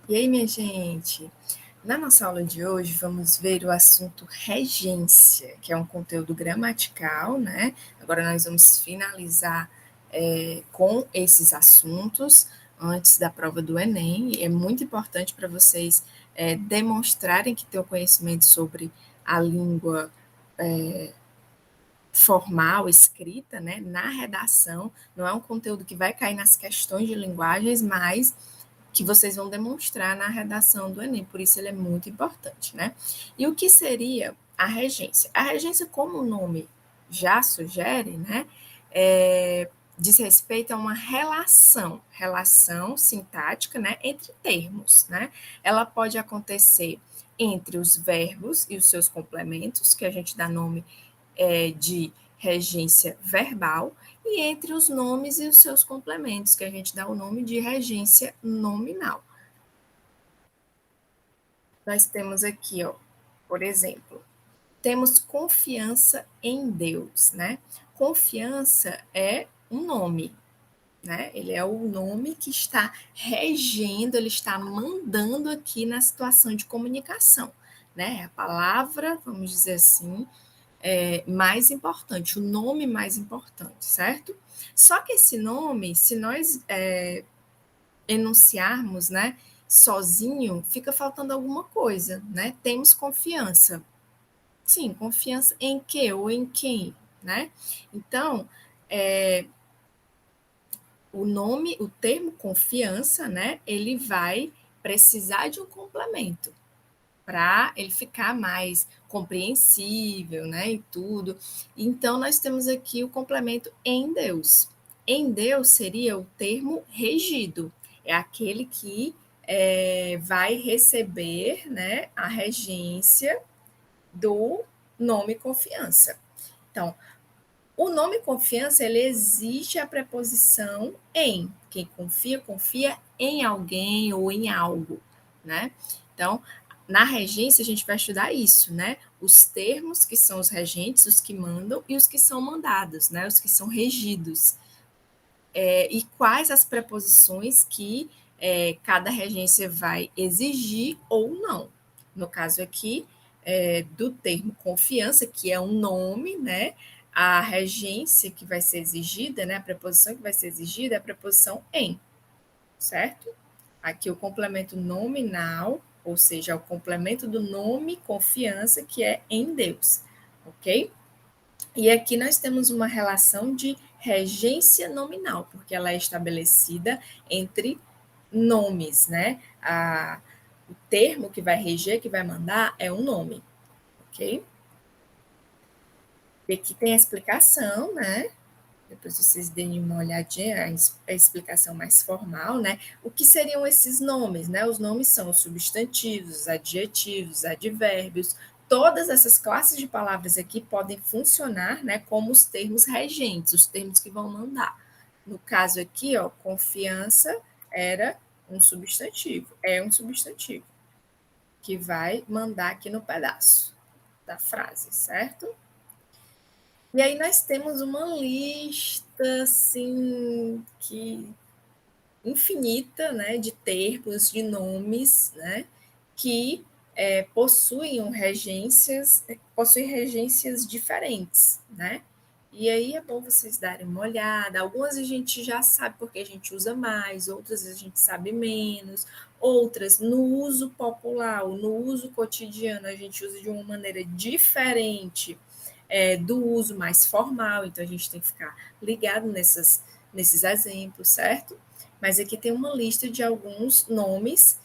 E aí, minha gente? Na nossa aula de hoje, vamos ver o assunto regência, que é um conteúdo gramatical, né? Agora nós vamos finalizar com esses assuntos antes da prova do Enem. E é muito importante para vocês demonstrarem que têm o conhecimento sobre a língua formal, escrita, né? Na redação. Não é um conteúdo que vai cair nas questões de linguagens, mas que vocês vão demonstrar na redação do Enem, por isso ele é muito importante, né? E o que seria a regência? A regência, como o nome já sugere, né, diz respeito a uma relação sintática, né, entre termos, né? Ela pode acontecer entre os verbos e os seus complementos, que a gente dá nome de regência verbal, e entre os nomes e os seus complementos, que a gente dá o nome de regência nominal. Nós temos aqui, ó, por exemplo, temos confiança em Deus, né? Confiança é um nome, né? Ele é o nome que está regendo, ele está mandando aqui na situação de comunicação, né? A palavra, vamos dizer assim, mais importante, o nome mais importante, certo? Só que esse nome, se nós enunciarmos, né, sozinho, fica faltando alguma coisa, né? Temos confiança. Sim, confiança em que ou em quem, né? Então, o nome, o termo confiança, né, ele vai precisar de um complemento para ele ficar mais compreensível, né, e tudo. Então, nós temos aqui o complemento em Deus. Em Deus seria o termo regido, é aquele que vai receber, né, a regência do nome confiança. Então, o nome confiança, ele exige a preposição em. Quem confia, confia em alguém ou em algo, né? Então, na regência, a gente vai estudar isso, né? Os termos que são os regentes, os que mandam, e os que são mandados, né? Os que são regidos. E quais as preposições que cada regência vai exigir ou não. No caso aqui, do termo confiança, que é um nome, né? A regência que vai ser exigida, né? A preposição que vai ser exigida é a preposição em, certo? Aqui o complemento nominal, ou seja, o complemento do nome confiança, que é em Deus, ok? E aqui nós temos uma relação de regência nominal, porque ela é estabelecida entre nomes, né? O termo que vai reger, que vai mandar, é um nome, ok? E aqui tem a explicação, né? Depois vocês deem uma olhadinha, a explicação mais formal, né? O que seriam esses nomes, né? Os nomes são os substantivos, os adjetivos, advérbios. Todas essas classes de palavras aqui podem funcionar, né, como os termos regentes, os termos que vão mandar. No caso aqui, ó, confiança era um substantivo, é um substantivo que vai mandar aqui no pedaço da frase, certo? E aí nós temos uma lista, assim, que infinita, né, de termos, de nomes, né, que possuem regências diferentes, né? E aí é bom vocês darem uma olhada. Algumas a gente já sabe porque a gente usa mais, outras a gente sabe menos, outras no uso popular, no uso cotidiano, a gente usa de uma maneira diferente do uso mais formal, então a gente tem que ficar ligado nesses exemplos, certo? Mas aqui tem uma lista de alguns nomes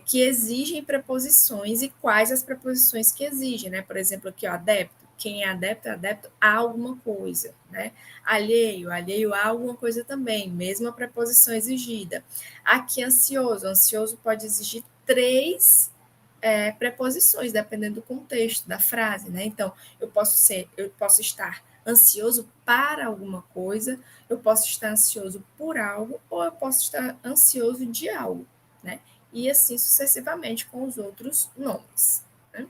que exigem preposições e quais as preposições que exigem, né? Por exemplo, aqui, ó, adepto. Quem é adepto a alguma coisa, né? Alheio a alguma coisa também, mesma preposição exigida. Aqui, ansioso pode exigir três preposições, dependendo do contexto da frase, né? Então, eu posso estar ansioso para alguma coisa, eu posso estar ansioso por algo, ou eu posso estar ansioso de algo, né? E assim sucessivamente com os outros nomes. Né?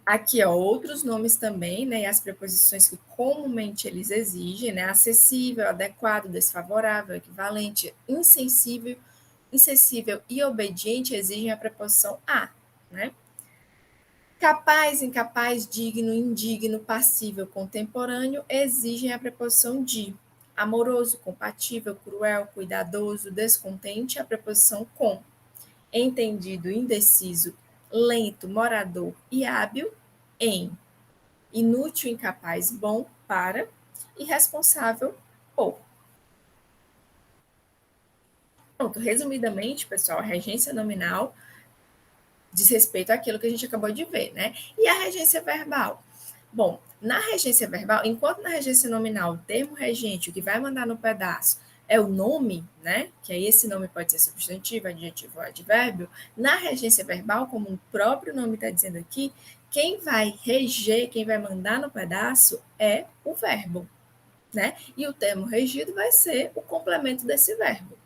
Aqui, ó, outros nomes também, né? E as preposições que comumente eles exigem, né? Acessível, adequado, desfavorável, equivalente, insensível, insensível e obediente exigem a preposição a, né? Capaz, incapaz, digno, indigno, passível, contemporâneo exigem a preposição de. Amoroso, compatível, cruel, cuidadoso, descontente, a preposição com. Entendido, indeciso, lento, morador e hábil, em. Inútil, incapaz, bom, para. Irresponsável, por. Pronto, resumidamente, pessoal, a regência nominal diz respeito àquilo que a gente acabou de ver, né? E a regência verbal? Bom, na regência verbal, enquanto na regência nominal o termo regente, o que vai mandar no pedaço, é o nome, né? Que aí esse nome pode ser substantivo, adjetivo ou advérbio. Na regência verbal, como o próprio nome está dizendo aqui, quem vai reger, quem vai mandar no pedaço é o verbo, né? E o termo regido vai ser o complemento desse verbo.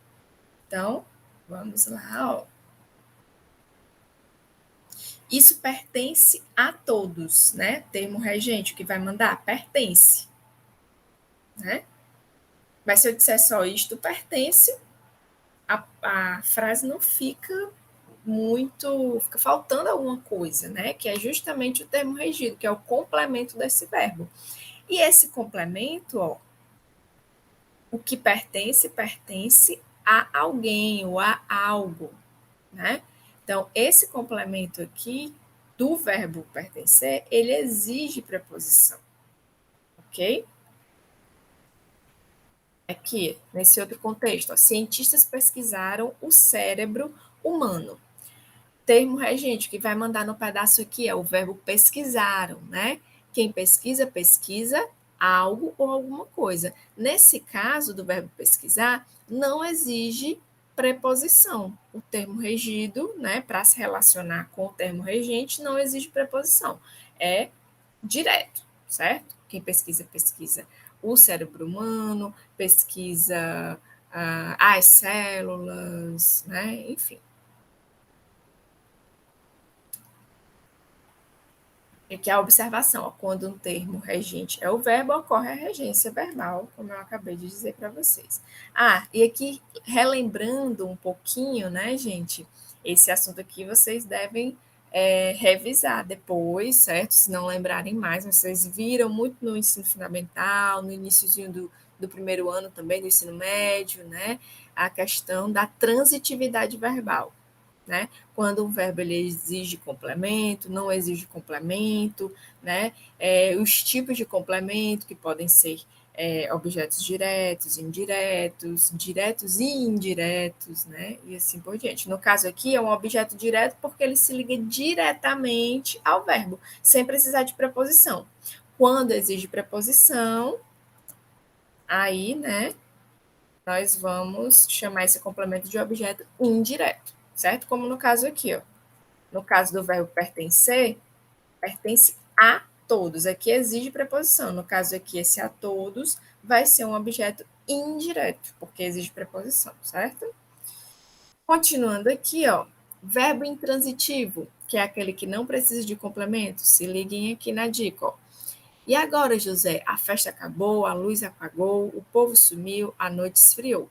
Então, vamos lá, ó. Isso pertence a todos, né? Termo regente, o que vai mandar? Pertence, né? Mas se eu disser só isto pertence, a frase não fica muito, fica faltando alguma coisa, né? Que é justamente o termo regido, que é o complemento desse verbo. E esse complemento, ó, o que pertence, pertence a alguém ou a algo, né? Então, esse complemento aqui do verbo pertencer, ele exige preposição, ok? Aqui, nesse outro contexto, ó, cientistas pesquisaram o cérebro humano. Termo regente, que vai mandar no pedaço aqui é o verbo pesquisaram, né? Quem pesquisa, pesquisa algo ou alguma coisa. Nesse caso do verbo pesquisar, não exige preposição. O termo regido, né, para se relacionar com o termo regente, não exige preposição. É direto, certo? Quem pesquisa, pesquisa o cérebro humano, pesquisa as células, né? Enfim. E que é a observação, ó, quando um termo regente é o verbo, ocorre a regência verbal, como eu acabei de dizer para vocês. Ah, e aqui, relembrando um pouquinho, né, gente, esse assunto aqui vocês devem revisar depois, certo? Se não lembrarem mais, vocês viram muito no ensino fundamental, no iníciozinho do primeiro ano também, do ensino médio, né, a questão da transitividade verbal. Né? Quando o verbo ele exige complemento, não exige complemento, né? Os tipos de complemento que podem ser objetos diretos, indiretos, diretos e indiretos, né? E assim por diante. No caso aqui é um objeto direto porque ele se liga diretamente ao verbo, sem precisar de preposição. Quando exige preposição, aí, né, nós vamos chamar esse complemento de objeto indireto, certo? Como no caso aqui, ó. No caso do verbo pertencer, pertence a todos. Aqui exige preposição. No caso aqui, esse a todos vai ser um objeto indireto, porque exige preposição, certo? Continuando aqui, ó. Verbo intransitivo, que é aquele que não precisa de complemento. Se liguem aqui na dica, ó. E agora, José, a festa acabou, a luz apagou, o povo sumiu, a noite esfriou.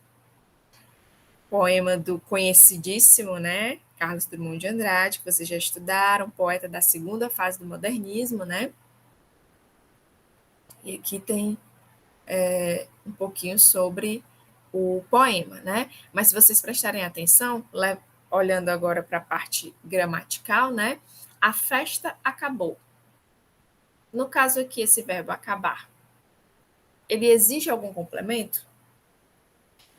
Poema do conhecidíssimo, né, Carlos Drummond de Andrade, que vocês já estudaram, poeta da segunda fase do modernismo, né? E aqui tem um pouquinho sobre o poema, né? Mas se vocês prestarem atenção, olhando agora para a parte gramatical, né? A festa acabou. No caso aqui, esse verbo acabar, ele exige algum complemento?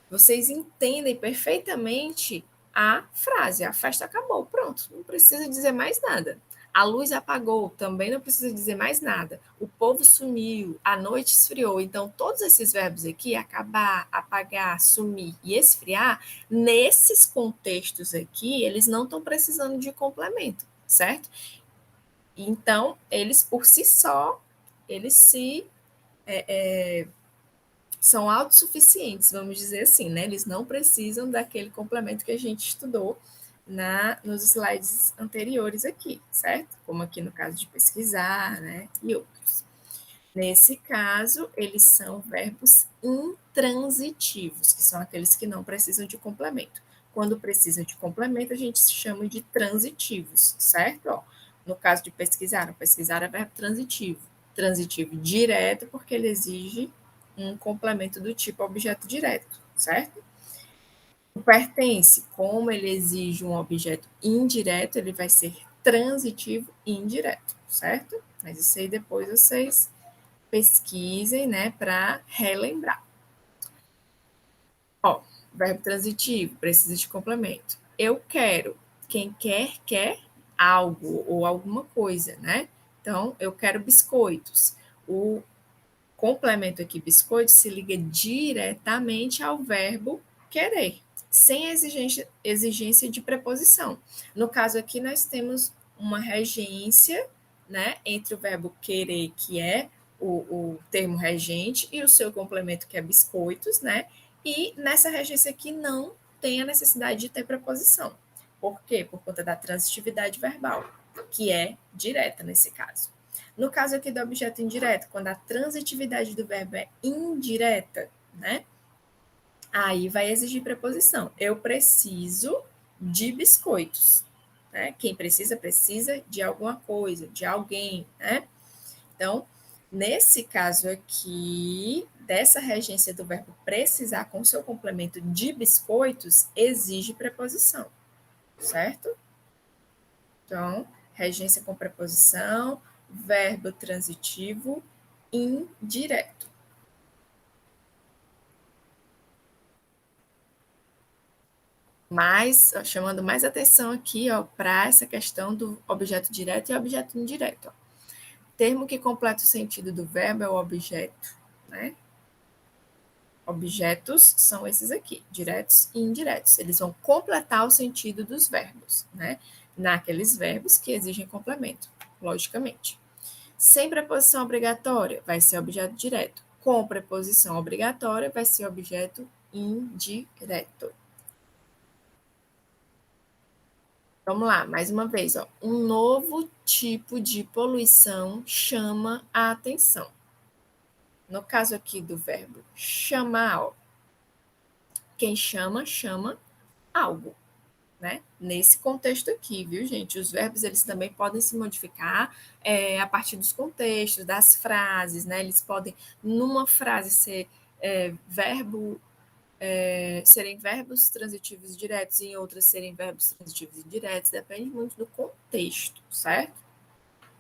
Vocês entendem perfeitamente a frase, a festa acabou, pronto, não precisa dizer mais nada. A luz apagou, também não precisa dizer mais nada. O povo sumiu, a noite esfriou. Então, todos esses verbos aqui, acabar, apagar, sumir e esfriar, nesses contextos aqui, eles não estão precisando de complemento, certo? Então, eles por si só, eles se são autossuficientes, vamos dizer assim, né? Eles não precisam daquele complemento que a gente estudou nos slides anteriores aqui, certo? Como aqui no caso de pesquisar, né? E outros. Nesse caso, eles são verbos intransitivos, que são aqueles que não precisam de complemento. quando precisa de complemento, a gente chama de transitivos, certo? Ó, no caso de pesquisar, pesquisar é verbo transitivo. Transitivo direto, porque ele exige um complemento do tipo objeto direto, certo? O pertence, como ele exige um objeto indireto, ele vai ser transitivo indireto, certo? Mas isso aí depois vocês pesquisem, né, para relembrar. Ó, verbo transitivo, precisa de complemento. Eu quero. Quem quer, quer algo ou alguma coisa, né? Então, eu quero biscoitos. O complemento aqui, biscoito, se liga diretamente ao verbo querer, sem exigência de preposição. No caso aqui, nós temos uma regência, né, entre o verbo querer, que é o termo regente, e o seu complemento, que é biscoitos, né? E nessa regência aqui não tem a necessidade de ter preposição. Por quê? Por conta da transitividade verbal, que é direta nesse caso. No caso aqui do objeto indireto, quando a transitividade do verbo é indireta, né? Aí vai exigir preposição. Eu preciso de biscoitos. Né? Quem precisa, precisa de alguma coisa, de alguém, né? Então, nesse caso aqui, dessa regência do verbo precisar com seu complemento de biscoitos, exige preposição, certo? Então, regência com preposição, verbo transitivo indireto. Mas, ó, chamando mais atenção aqui para essa questão do objeto direto e objeto indireto. Ó. Termo que completa o sentido do verbo é o objeto, né? Objetos são esses aqui, diretos e indiretos. Eles vão completar o sentido dos verbos, né? Naqueles verbos que exigem complemento, logicamente. Sem preposição obrigatória, vai ser objeto direto. Com preposição obrigatória, vai ser objeto indireto. Vamos lá, mais uma vez. Ó. Um novo tipo de poluição chama a atenção. No caso aqui do verbo chamar, ó, quem chama, chama algo. Né? Nesse contexto aqui, viu, gente? Os verbos, eles também podem se modificar a partir dos contextos, das frases, né? Eles podem, numa frase, ser serem verbos transitivos diretos e em outras serem verbos transitivos indiretos, depende muito do contexto, certo?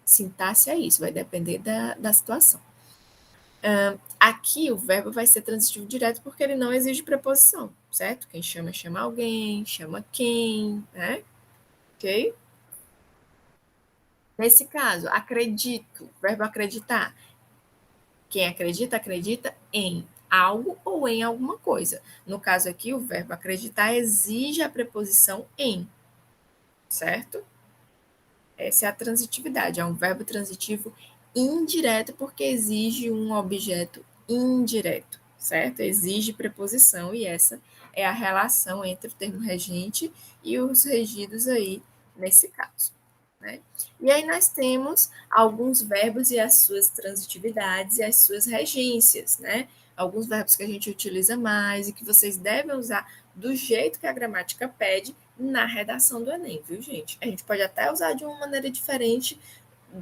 Sintaxe é isso, vai depender da situação. Aqui o verbo vai ser transitivo direto porque ele não exige preposição, certo? Quem chama, chama alguém, chama quem, né? Ok? Nesse caso, acredito, verbo acreditar. Quem acredita, acredita em algo ou em alguma coisa. No caso aqui, o verbo acreditar exige a preposição em, certo? Essa é a transitividade, é um verbo transitivo indireto porque exige um objeto indireto, certo? Exige preposição e essa é a relação entre o termo regente e os regidos aí nesse caso. Né? E aí nós temos alguns verbos e as suas transitividades e as suas regências, né? Alguns verbos que a gente utiliza mais e que vocês devem usar do jeito que a gramática pede na redação do Enem, viu, gente? A gente pode até usar de uma maneira diferente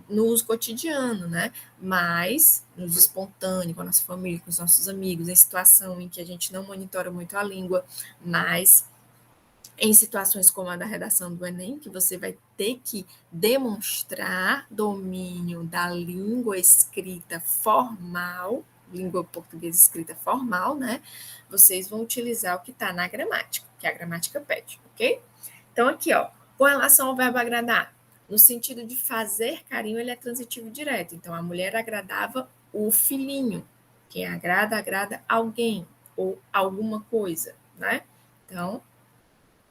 no uso cotidiano, né? Mas no uso espontâneo, com a nossa família, com os nossos amigos, em situação em que a gente não monitora muito a língua, mas em situações como a da redação do Enem, que você vai ter que demonstrar domínio da língua escrita formal, língua portuguesa escrita formal, né? Vocês vão utilizar o que está na gramática, que a gramática pede, ok? Então, aqui, ó, com relação ao verbo agradar, no sentido de fazer carinho, ele é transitivo direto. Então, a mulher agradava o filhinho. Quem agrada, agrada alguém ou alguma coisa, né? Então,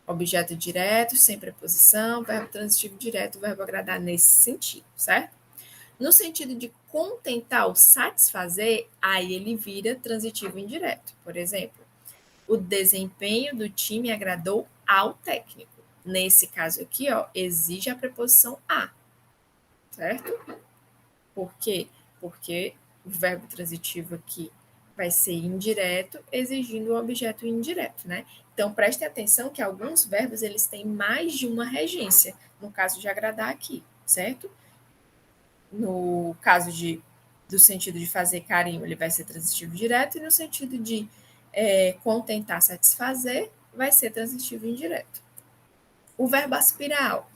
objeto direto, sem preposição, verbo transitivo direto, verbo agradar nesse sentido, certo? No sentido de contentar ou satisfazer, aí ele vira transitivo indireto. Por exemplo, o desempenho do time agradou ao técnico. Nesse caso aqui, ó, exige a preposição a, certo? Por quê? Porque o verbo transitivo aqui vai ser indireto, exigindo o objeto indireto, né? Então, prestem atenção que alguns verbos, eles têm mais de uma regência, no caso de agradar aqui, certo? No caso do sentido de fazer carinho, ele vai ser transitivo direto, e no sentido de contentar, satisfazer, vai ser transitivo indireto. O verbo aspirar,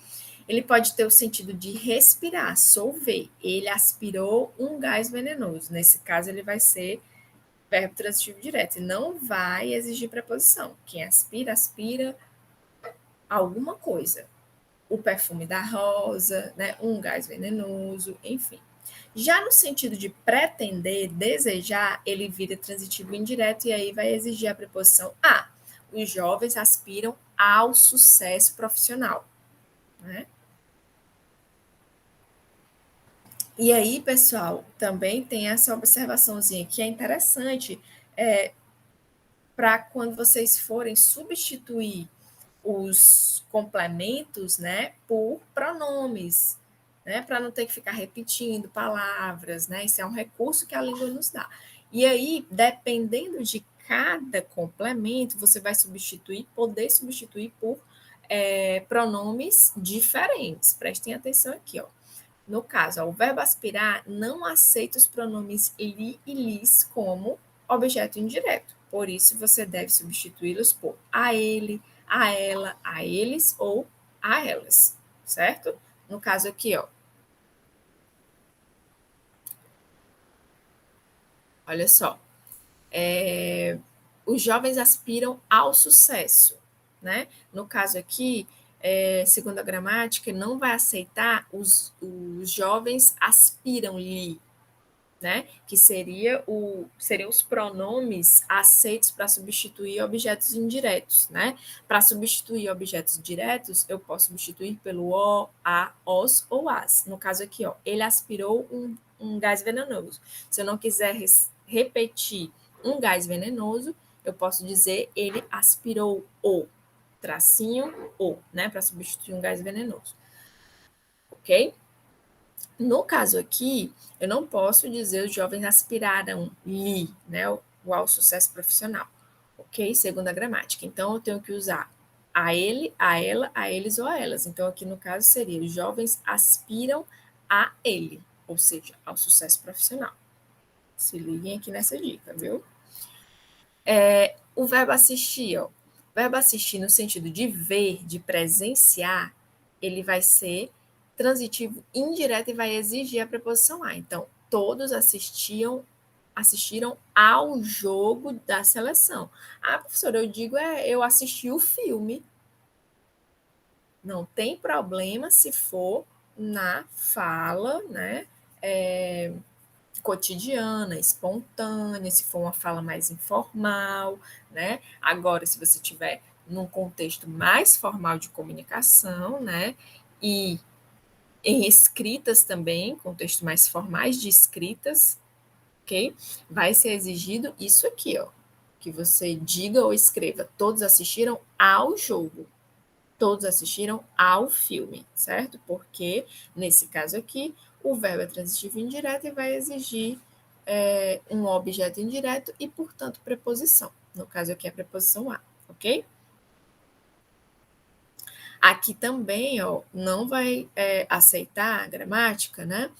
ele pode ter o sentido de respirar, solver. Ele aspirou um gás venenoso. Nesse caso, ele vai ser verbo transitivo direto e não vai exigir preposição. Quem aspira, aspira alguma coisa. O perfume da rosa, né? Um gás venenoso, enfim. Já no sentido de pretender, desejar, ele vira transitivo indireto e aí vai exigir a preposição a. Os jovens aspiram ao sucesso profissional, né? E aí, pessoal, também tem essa observaçãozinha que é interessante para quando vocês forem substituir os complementos, né, por pronomes, né, para não ter que ficar repetindo palavras, né? Isso é um recurso que a língua nos dá. E aí, dependendo de cada complemento, você vai poder substituir por pronomes diferentes. Prestem atenção aqui, ó. No caso, ó, o verbo aspirar não aceita os pronomes li e lis como objeto indireto. Por isso, você deve substituí-los por a ele, a ela, a eles ou a elas, certo? No caso aqui, ó, olha só, os jovens aspiram ao sucesso, né? No caso aqui, segundo a gramática, não vai aceitar os jovens aspiram-lhe, né? Que seriam os pronomes aceitos para substituir objetos indiretos, né? Para substituir objetos diretos, eu posso substituir pelo o, a, os ou as. No caso aqui, ó, ele aspirou um gás venenoso. Se eu não quiser repetir um gás venenoso, eu posso dizer ele aspirou o, tracinho o, né? Para substituir um gás venenoso. Ok? No caso aqui, eu não posso dizer os jovens aspiraram-lhe, né, ao sucesso profissional, ok? Segundo a gramática. Então, eu tenho que usar a ele, a ela, a eles ou a elas. Então, aqui no caso seria os jovens aspiram a ele, ou seja, ao sucesso profissional. Se liguem aqui nessa dica, viu? O verbo assistir, ó. O verbo assistir no sentido de ver, de presenciar, ele vai ser transitivo indireto e vai exigir a preposição a. Então, todos assistiram ao jogo da seleção. Ah, professora, eu digo eu assisti o filme. Não tem problema se for na fala, né? Cotidiana, espontânea, se for uma fala mais informal, né? Agora, se você tiver num contexto mais formal de comunicação, né? E em escritas também, contextos mais formais de escritas, ok? Vai ser exigido isso aqui, ó, que você diga ou escreva. Todos assistiram ao jogo. Todos assistiram ao filme, certo? Porque, nesse caso aqui, o verbo é transitivo indireto e vai exigir um objeto indireto e, portanto, preposição. No caso aqui, a preposição a, ok? Aqui também, ó, não vai aceitar a gramática, né?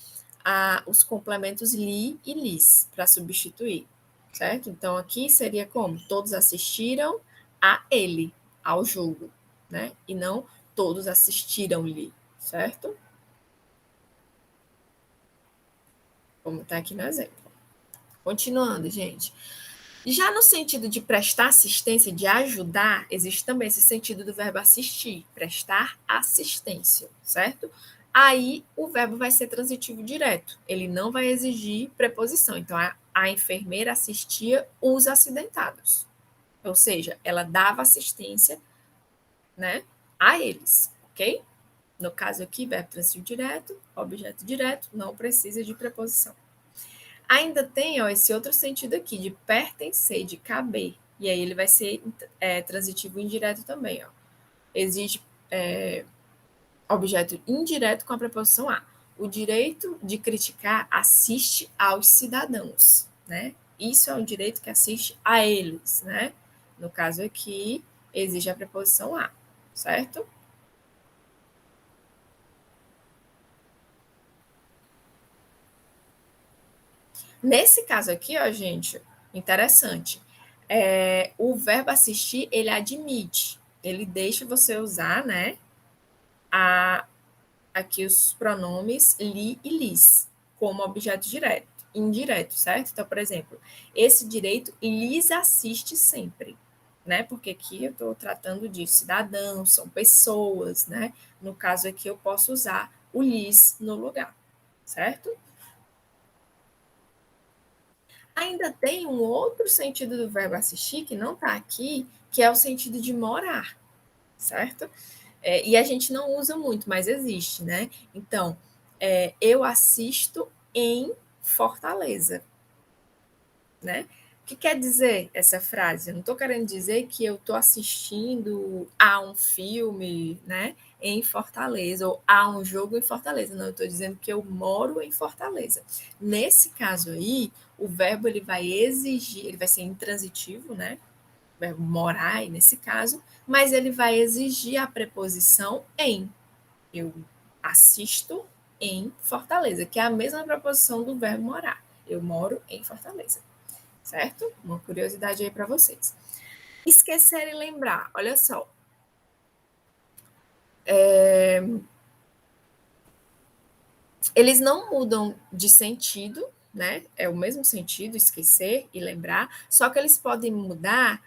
Os complementos li e lis para substituir, certo? Então, aqui seria como? Todos assistiram a ele, ao jogo, né? E não todos assistiram-lhe, certo? Como está aqui no exemplo. Continuando, gente. Já no sentido de prestar assistência, de ajudar, existe também esse sentido do verbo assistir, prestar assistência, certo? Aí o verbo vai ser transitivo direto, ele não vai exigir preposição. Então, a enfermeira assistia os acidentados, ou seja, ela dava assistência, né, a eles, ok? No caso aqui, verbo transitivo direto, objeto direto, não precisa de preposição. Ainda tem ó, esse outro sentido aqui, de pertencer, de caber. E aí ele vai ser transitivo indireto também. Ó. Exige objeto indireto com a preposição a. O direito de criticar assiste aos cidadãos. Né? Isso é um direito que assiste a eles, né? No caso aqui, exige a preposição a, certo? Nesse caso aqui, ó, gente, interessante. O verbo assistir, ele admite, ele deixa você usar, né, aqui os pronomes li e lis como objeto direto, indireto, certo? Então, por exemplo, esse direito lhes assiste sempre, né? Porque aqui eu estou tratando de cidadãos, são pessoas, né? No caso aqui eu posso usar o lhes no lugar, certo? Ainda tem um outro sentido do verbo assistir que não está aqui, que é o sentido de morar, certo? E a gente não usa muito, mas existe, né? Então, eu assisto em Fortaleza, né? O que quer dizer essa frase? Eu não estou querendo dizer que eu estou assistindo a um filme, né, em Fortaleza, ou a um jogo em Fortaleza. Não, eu estou dizendo que eu moro em Fortaleza. Nesse caso aí, o verbo ele vai exigir, ele vai ser intransitivo, né? O verbo morar, nesse caso, mas ele vai exigir a preposição em. Eu assisto em Fortaleza, que é a mesma preposição do verbo morar. Eu moro em Fortaleza, certo? Uma curiosidade aí para vocês. Esquecer e lembrar, olha só. Eles não mudam de sentido, né? É o mesmo sentido, esquecer e lembrar, só que eles podem mudar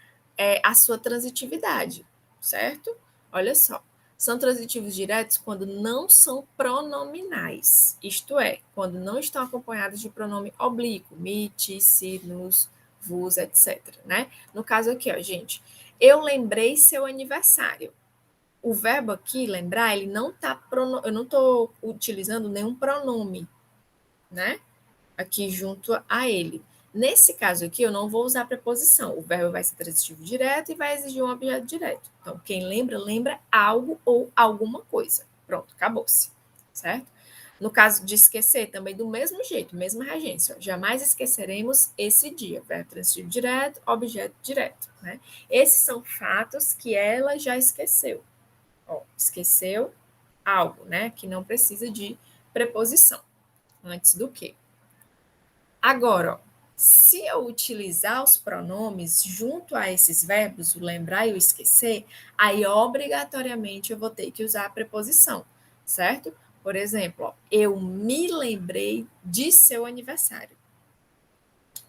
a sua transitividade, certo? Olha só. São transitivos diretos quando não são pronominais, isto é, quando não estão acompanhados de pronome oblíquo, me, ti, si, nos, vos, etc. Né? No caso aqui, ó, gente, eu lembrei seu aniversário. O verbo aqui, lembrar, ele não tá eu não estou utilizando nenhum pronome, né? Aqui junto a ele. Nesse caso aqui, eu não vou usar a preposição. O verbo vai ser transitivo direto e vai exigir um objeto direto. Então, quem lembra, lembra algo ou alguma coisa. Pronto, acabou-se. Certo? No caso de esquecer, também do mesmo jeito, mesma regência. Jamais esqueceremos esse dia. Verbo transitivo direto, objeto direto. Né? Esses são fatos que ela já esqueceu. Ó, esqueceu algo, né? Que não precisa de preposição. Antes do que. Agora, ó, se eu utilizar os pronomes junto a esses verbos, o lembrar e o esquecer, aí obrigatoriamente eu vou ter que usar a preposição, certo? Por exemplo, ó, eu me lembrei de seu aniversário.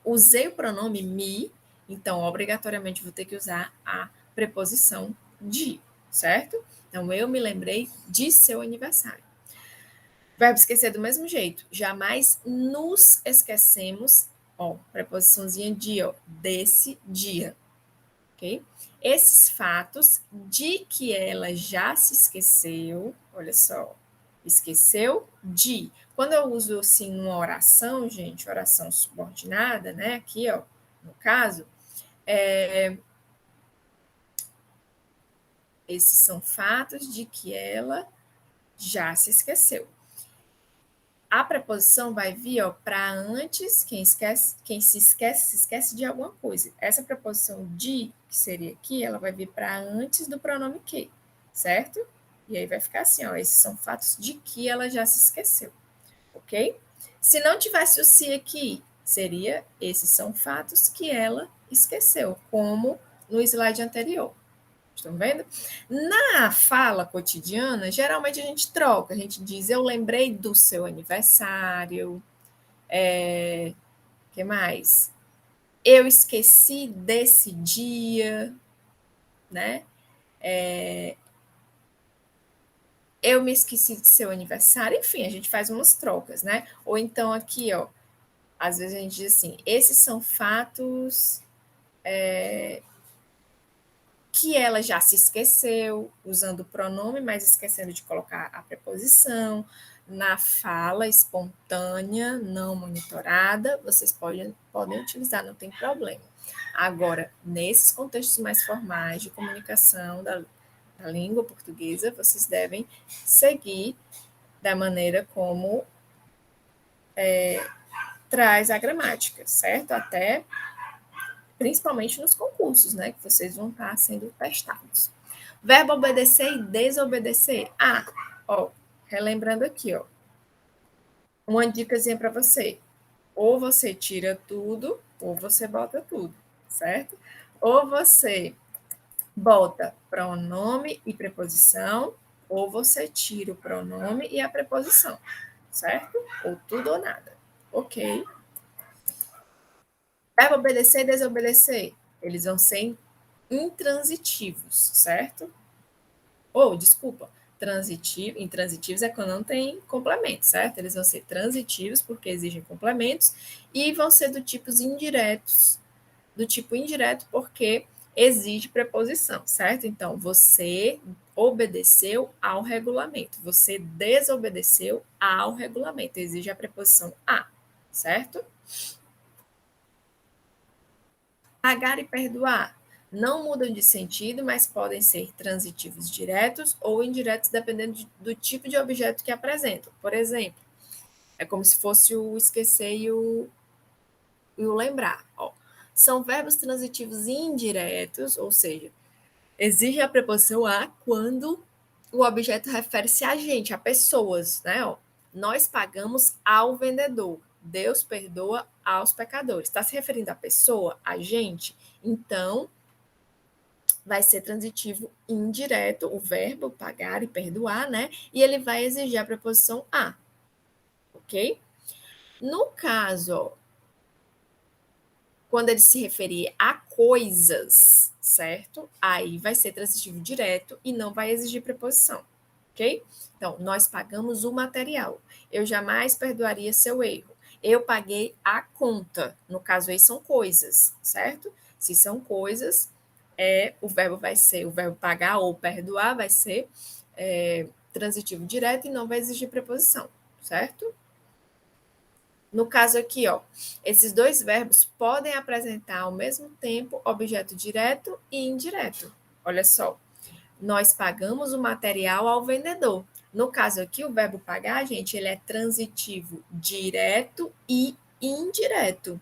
Usei o pronome me, então obrigatoriamente vou ter que usar a preposição de, certo? Então eu me lembrei de seu aniversário. Verbo esquecer do mesmo jeito. Jamais nos esquecemos, ó, preposiçãozinha de, ó, desse dia, ok? Esses fatos de que ela já se esqueceu, olha só, esqueceu de. Quando eu uso assim numa oração, gente, oração subordinada, né? Aqui, ó, no caso, esses são fatos de que ela já se esqueceu. A preposição vai vir para antes, se esquece de alguma coisa. Essa preposição de, que seria aqui, ela vai vir para antes do pronome que, certo? E aí vai ficar assim, ó, esses são fatos de que ela já se esqueceu, ok? Se não tivesse o se aqui, seria esses são fatos que ela esqueceu, como no slide anterior. Estão vendo? Na fala cotidiana, geralmente a gente troca, a gente diz, eu lembrei do seu aniversário, que mais? Eu esqueci desse dia, né? Eu me esqueci de seu aniversário, enfim, a gente faz umas trocas, né? Ou então aqui, ó, às vezes a gente diz assim, esses são fatos que ela já se esqueceu, usando o pronome, mas esquecendo de colocar a preposição. Na fala espontânea, não monitorada, vocês podem utilizar, não tem problema. Agora, nesses contextos mais formais de comunicação da língua portuguesa, vocês devem seguir da maneira como traz a gramática, certo? Até principalmente nos concursos, né? Que vocês vão estar sendo testados. Verbo obedecer e desobedecer. Ah, ó, relembrando aqui, ó. Uma dicasinha para você. Ou você tira tudo, ou você bota tudo, certo? Ou você bota pronome e preposição, ou você tira o pronome e a preposição, certo? Ou tudo ou nada. Ok? Verbo obedecer e desobedecer. Eles vão ser intransitivos, certo? Ou, desculpa, intransitivos é quando não tem complemento, certo? Eles vão ser transitivos porque exigem complementos e vão ser do tipo indireto porque exige preposição, certo? Então, você obedeceu ao regulamento, você desobedeceu ao regulamento, exige a preposição a, certo? Pagar e perdoar não mudam de sentido, mas podem ser transitivos diretos ou indiretos, dependendo do tipo de objeto que apresentam. Por exemplo, é como se fosse o esquecer e o lembrar. Ó. São verbos transitivos indiretos, ou seja, exige a preposição a quando o objeto refere-se a gente, a pessoas, né? Ó, nós pagamos ao vendedor. Deus perdoa aos pecadores. Está se referindo à pessoa, a gente? Então, vai ser transitivo indireto, o verbo pagar e perdoar, né? E ele vai exigir a preposição a, ok? No caso, ó, quando ele se referir a coisas, certo? Aí vai ser transitivo direto e não vai exigir preposição, ok? Então, nós pagamos o material. Eu jamais perdoaria seu erro. Eu paguei a conta. No caso aí são coisas, certo? Se são coisas, o verbo vai ser, o verbo pagar ou perdoar vai ser transitivo direto e não vai exigir preposição, certo? No caso aqui, ó, esses dois verbos podem apresentar ao mesmo tempo objeto direto e indireto. Olha só, nós pagamos o material ao vendedor. No caso aqui, o verbo pagar, gente, ele é transitivo direto e indireto,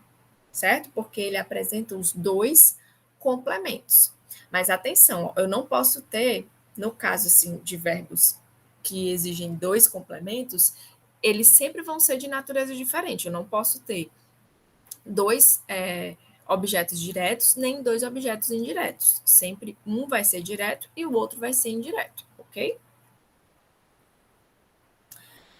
certo? Porque ele apresenta os dois complementos. Mas atenção, eu não posso ter, no caso assim, de verbos que exigem dois complementos, eles sempre vão ser de natureza diferente. Eu não posso ter dois objetos diretos, nem dois objetos indiretos. Sempre um vai ser direto e o outro vai ser indireto, ok?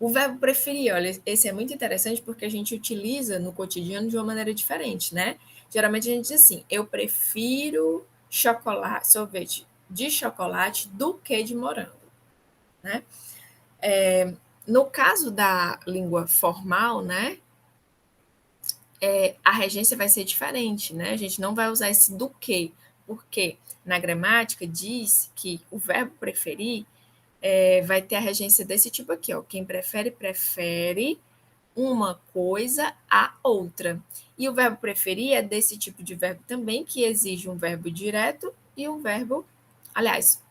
O verbo preferir, olha, esse é muito interessante porque a gente utiliza no cotidiano de uma maneira diferente, né? Geralmente a gente diz assim: eu prefiro sorvete de chocolate do que de morango, né? No caso da língua formal, né? A regência vai ser diferente, né? A gente não vai usar esse do que, porque na gramática diz que o verbo preferir vai ter a regência desse tipo aqui, ó. Quem prefere, prefere uma coisa a outra. E o verbo preferir é desse tipo de verbo também, que exige um verbo direto e um verbo, aliás,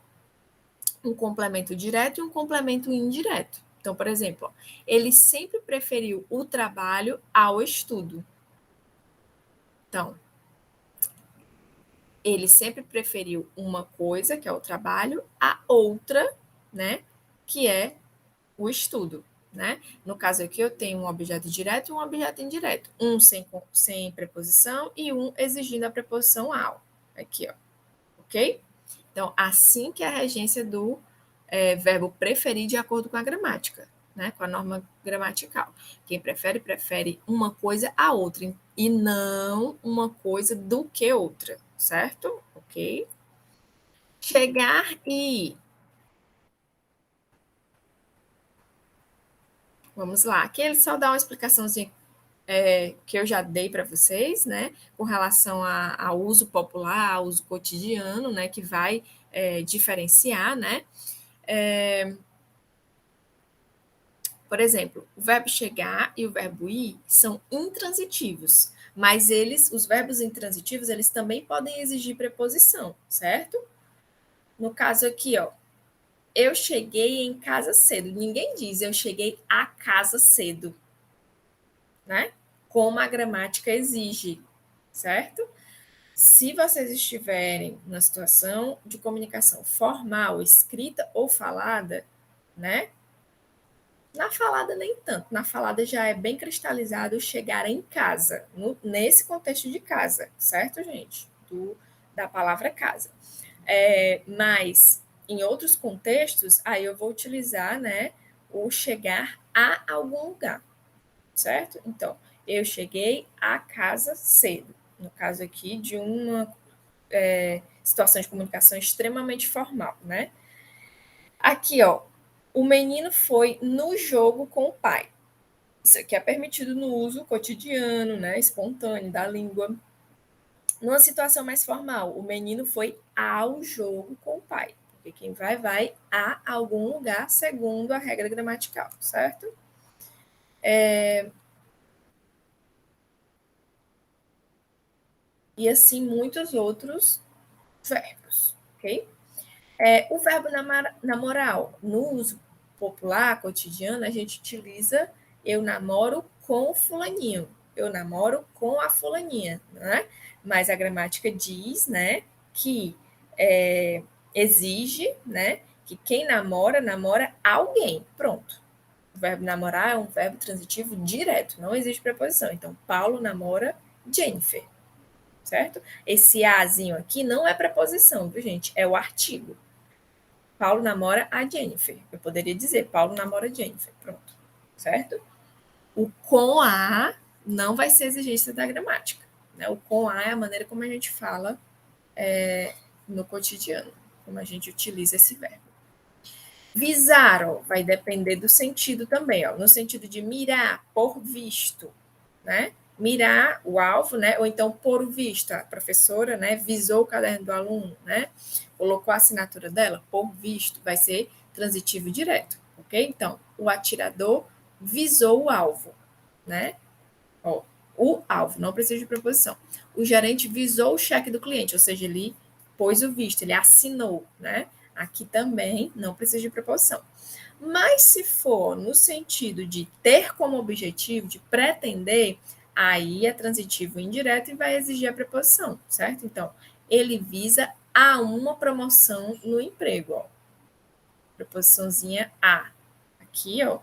um complemento direto e um complemento indireto. Então, por exemplo, ele sempre preferiu o trabalho ao estudo. Então, ele sempre preferiu uma coisa, que é o trabalho, a outra, né, que é o estudo, né? No caso aqui, eu tenho um objeto direto e um objeto indireto. Um sem preposição e um exigindo a preposição ao. Aqui, ó. Ok? Então, assim que é a regência do verbo preferir de acordo com a gramática, né? Com a norma gramatical. Quem prefere, prefere uma coisa a outra e não uma coisa do que outra, certo? Ok? Chegar e ir. Vamos lá. Aqui ele só dá uma explicaçãozinha que eu já dei para vocês, né, com relação ao uso popular, ao uso cotidiano, né, que vai diferenciar, né. Por exemplo, o verbo chegar e o verbo ir são intransitivos, mas os verbos intransitivos, eles também podem exigir preposição, certo? No caso aqui, ó, eu cheguei em casa cedo. Ninguém diz eu cheguei a casa cedo, né? como a gramática exige, certo? Se vocês estiverem na situação de comunicação formal, escrita ou falada, né? Na falada nem tanto, na falada já é bem cristalizado o chegar em casa, nesse contexto de casa, certo, gente? Da palavra casa. Mas em outros contextos, aí eu vou utilizar, né, o chegar a algum lugar, certo? Então, eu cheguei à casa cedo, no caso aqui de uma situação de comunicação extremamente formal, né? Aqui, ó, o menino foi no jogo com o pai. Isso aqui é permitido no uso cotidiano, né, espontâneo da língua. Numa situação mais formal, o menino foi ao jogo com o pai. Porque quem vai a algum lugar, segundo a regra gramatical, certo? E assim muitos outros verbos, ok? O verbo namorar, no uso popular, cotidiano, a gente utiliza eu namoro com o fulaninho, eu namoro com a fulaninha, né? Mas a gramática diz, né, que exige, né, que quem namora, namora alguém, pronto. O verbo namorar é um verbo transitivo direto, não existe preposição. Então, Paulo namora Jennifer, certo? Esse azinho aqui não é preposição, viu, gente? É o artigo. Paulo namora a Jennifer. Eu poderia dizer, Paulo namora a Jennifer. Pronto. Certo? O com a não vai ser exigência da gramática. Né? O com a é a maneira como a gente fala no cotidiano, como a gente utiliza esse verbo. Visar, ó, vai depender do sentido também, ó, no sentido de mirar, por visto, né? Mirar o alvo, né? Ou então por visto, a professora, né, visou o caderno do aluno, né? Colocou a assinatura dela, por visto, vai ser transitivo direto, ok? Então, o atirador visou o alvo, né? Ó, o alvo, não precisa de preposição. O gerente visou o cheque do cliente, ou seja, ele pôs o visto, ele assinou, né? Aqui também não precisa de preposição. Mas se for no sentido de ter como objetivo, de pretender, aí é transitivo indireto e vai exigir a preposição, certo? Então, ele visa a uma promoção no emprego, ó. Preposiçãozinha a. Aqui, ó.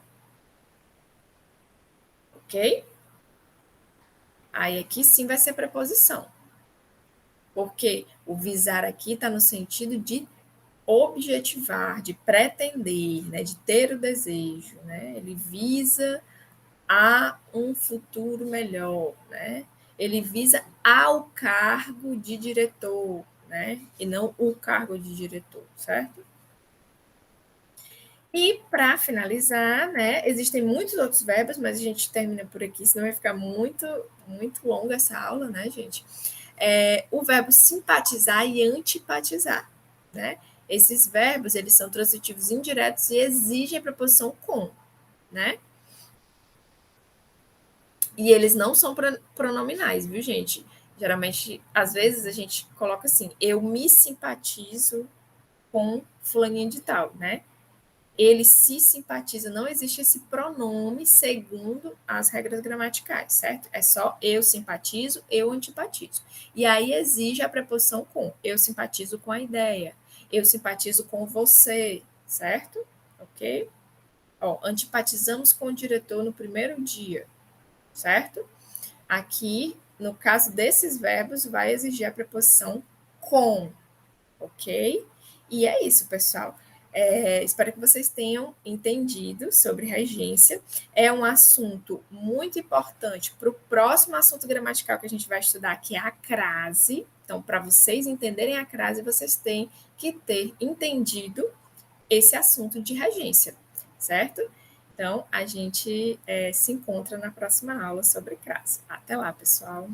Ok? Aí aqui sim vai ser preposição. Porque o visar aqui está no sentido de objetivar, de pretender, né, de ter o desejo, né? Ele visa a um futuro melhor, né? Ele visa ao cargo de diretor, né? E não o cargo de diretor, certo? E para finalizar, né, existem muitos outros verbos, mas a gente termina por aqui, senão vai ficar muito longa essa aula, né, gente? O verbo simpatizar e antipatizar, né? Esses verbos, eles são transitivos indiretos e exigem a preposição com, né? E eles não são pronominais, viu, gente? Geralmente, às vezes a gente coloca assim, eu me simpatizo com fulaninha de tal, né? Ele se simpatiza, não existe esse pronome segundo as regras gramaticais, certo? É só eu simpatizo, eu antipatizo. E aí exige a preposição com. Eu simpatizo com a ideia, eu simpatizo com você, certo? Ok? Ó, antipatizamos com o diretor no primeiro dia, certo? Aqui, no caso desses verbos, vai exigir a preposição com, ok? E é isso, pessoal. Espero que vocês tenham entendido sobre regência. É um assunto muito importante para o próximo assunto gramatical que a gente vai estudar, que é a crase. Então, para vocês entenderem a crase, vocês têm que ter entendido esse assunto de regência, certo? Então, a gente se encontra na próxima aula sobre crase. Até lá, pessoal!